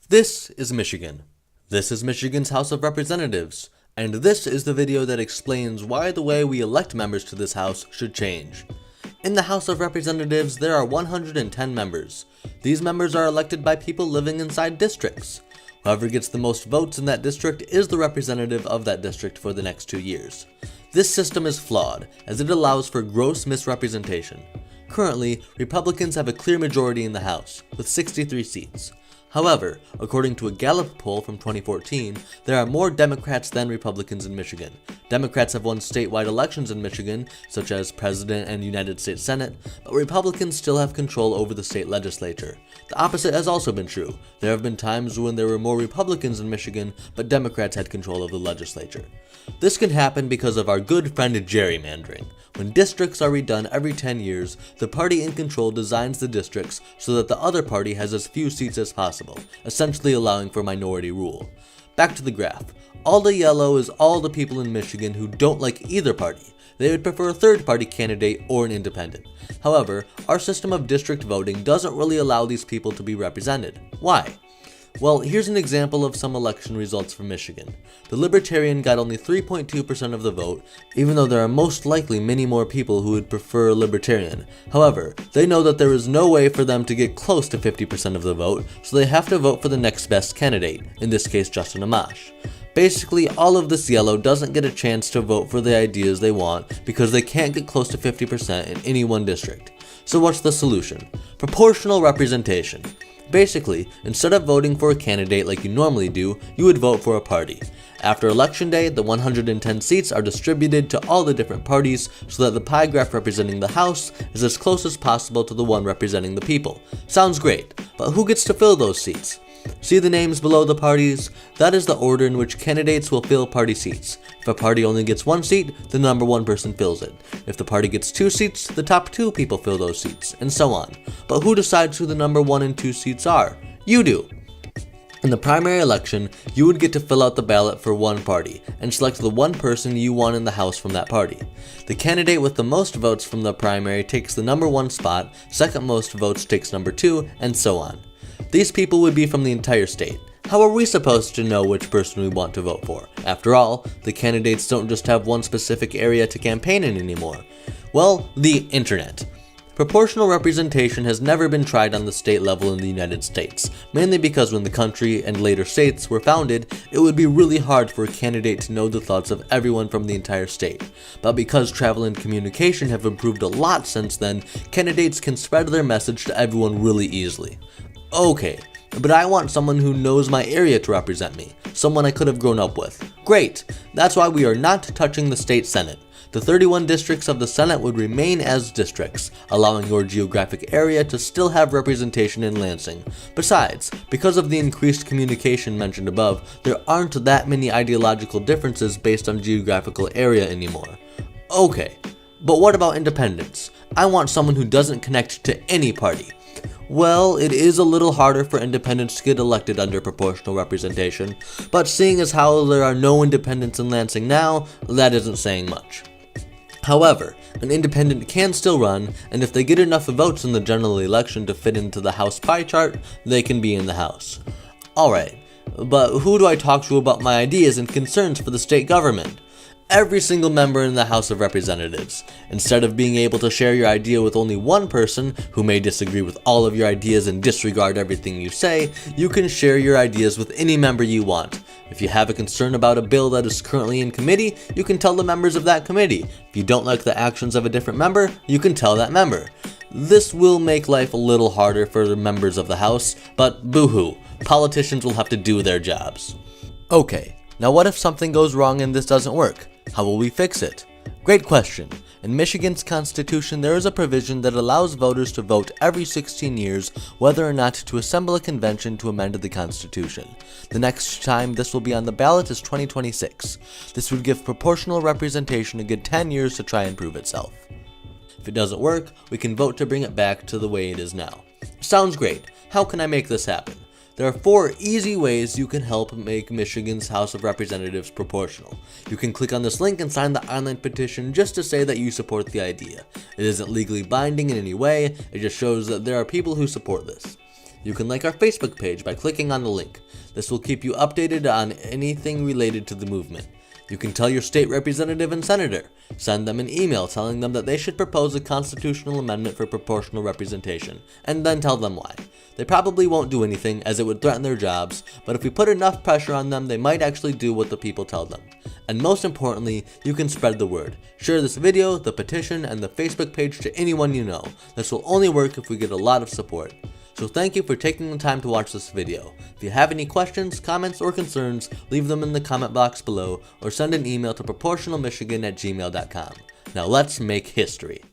This is Michigan. This is Michigan's House of Representatives, and this is the video that explains why the way we elect members to this house should change. In the House of Representatives, there are 110 members. These members are elected by people living inside districts. Whoever gets the most votes in that district is the representative of that district for the next 2 years. This system is flawed, as it allows for gross misrepresentation. Currently, Republicans have a clear majority in the House, with 63 seats. However, according to a Gallup poll from 2014, there are more Democrats than Republicans in Michigan. Democrats have won statewide elections in Michigan, such as President and United States Senate, but Republicans still have control over the state legislature. The opposite has also been true. There have been times when there were more Republicans in Michigan, but Democrats had control of the legislature. This can happen because of our good friend gerrymandering. When districts are redone every 10 years, the party in control designs the districts so that the other party has as few seats as possible, essentially allowing for minority rule. Back to the graph. All the yellow is all the people in Michigan who don't like either party. They would prefer a third-party candidate or an independent. However, our system of district voting doesn't really allow these people to be represented. Why? Well, here's an example of some election results from Michigan. The Libertarian got only 3.2% of the vote, even though there are most likely many more people who would prefer a Libertarian. However, they know that there is no way for them to get close to 50% of the vote, so they have to vote for the next best candidate, in this case Justin Amash. Basically, all of this yellow doesn't get a chance to vote for the ideas they want because they can't get close to 50% in any one district. So what's the solution? Proportional representation. Basically, instead of voting for a candidate like you normally do, you would vote for a party. After election day, the 110 seats are distributed to all the different parties so that the pie graph representing the House is as close as possible to the one representing the people. Sounds great, but who gets to fill those seats? See the names below the parties? That is the order in which candidates will fill party seats. If a party only gets one seat, the number one person fills it. If the party gets 2 seats, the top 2 people fill those seats, and so on. But who decides who the number 1 and 2 seats are? You do! In the primary election, you would get to fill out the ballot for one party, and select the one person you want in the House from that party. The candidate with the most votes from the primary takes the number 1 spot, second most votes takes number 2, and so on. These people would be from the entire state. How are we supposed to know which person we want to vote for? After all, the candidates don't just have one specific area to campaign in anymore. Well, the internet. Proportional representation has never been tried on the state level in the United States, mainly because when the country and later states were founded, it would be really hard for a candidate to know the thoughts of everyone from the entire state. But because travel and communication have improved a lot since then, candidates can spread their message to everyone really easily. Okay, but I want someone who knows my area to represent me, someone I could have grown up with. Great, that's why we are not touching the state senate. The 31 districts of the Senate would remain as districts, allowing your geographic area to still have representation in Lansing. Besides, because of the increased communication mentioned above, there aren't that many ideological differences based on geographical area anymore. Okay, but what about independents? I want someone who doesn't connect to any party. Well, it is a little harder for independents to get elected under proportional representation, but seeing as how there are no independents in Lansing now, that isn't saying much. However, an independent can still run, and if they get enough votes in the general election to fit into the House pie chart, they can be in the House. Alright, but who do I talk to about my ideas and concerns for the state government? Every single member in the House of Representatives. Instead of being able to share your idea with only one person, who may disagree with all of your ideas and disregard everything you say, you can share your ideas with any member you want. If you have a concern about a bill that is currently in committee, you can tell the members of that committee. If you don't like the actions of a different member, you can tell that member. This will make life a little harder for the members of the House, but boo-hoo, politicians will have to do their jobs. Okay, now what if something goes wrong and this doesn't work? How will we fix it? Great question. In Michigan's constitution, there is a provision that allows voters to vote every 16 years whether or not to assemble a convention to amend the constitution. The next time this will be on the ballot is 2026. This would give proportional representation a good 10 years to try and prove itself. If it doesn't work, we can vote to bring it back to the way it is now. Sounds great. How can I make this happen? There are 4 easy ways you can help make Michigan's House of Representatives proportional. You can click on this link and sign the online petition just to say that you support the idea. It isn't legally binding in any way, it just shows that there are people who support this. You can like our Facebook page by clicking on the link. This will keep you updated on anything related to the movement. You can tell your state representative and senator. Send them an email telling them that they should propose a constitutional amendment for proportional representation, and then tell them why. They probably won't do anything, as it would threaten their jobs, but if we put enough pressure on them, they might actually do what the people tell them. And most importantly, you can spread the word. Share this video, the petition, and the Facebook page to anyone you know. This will only work if we get a lot of support. So thank you for taking the time to watch this video. If you have any questions, comments, or concerns, leave them in the comment box below or send an email to proportionalmichigan@gmail.com. Now let's make history.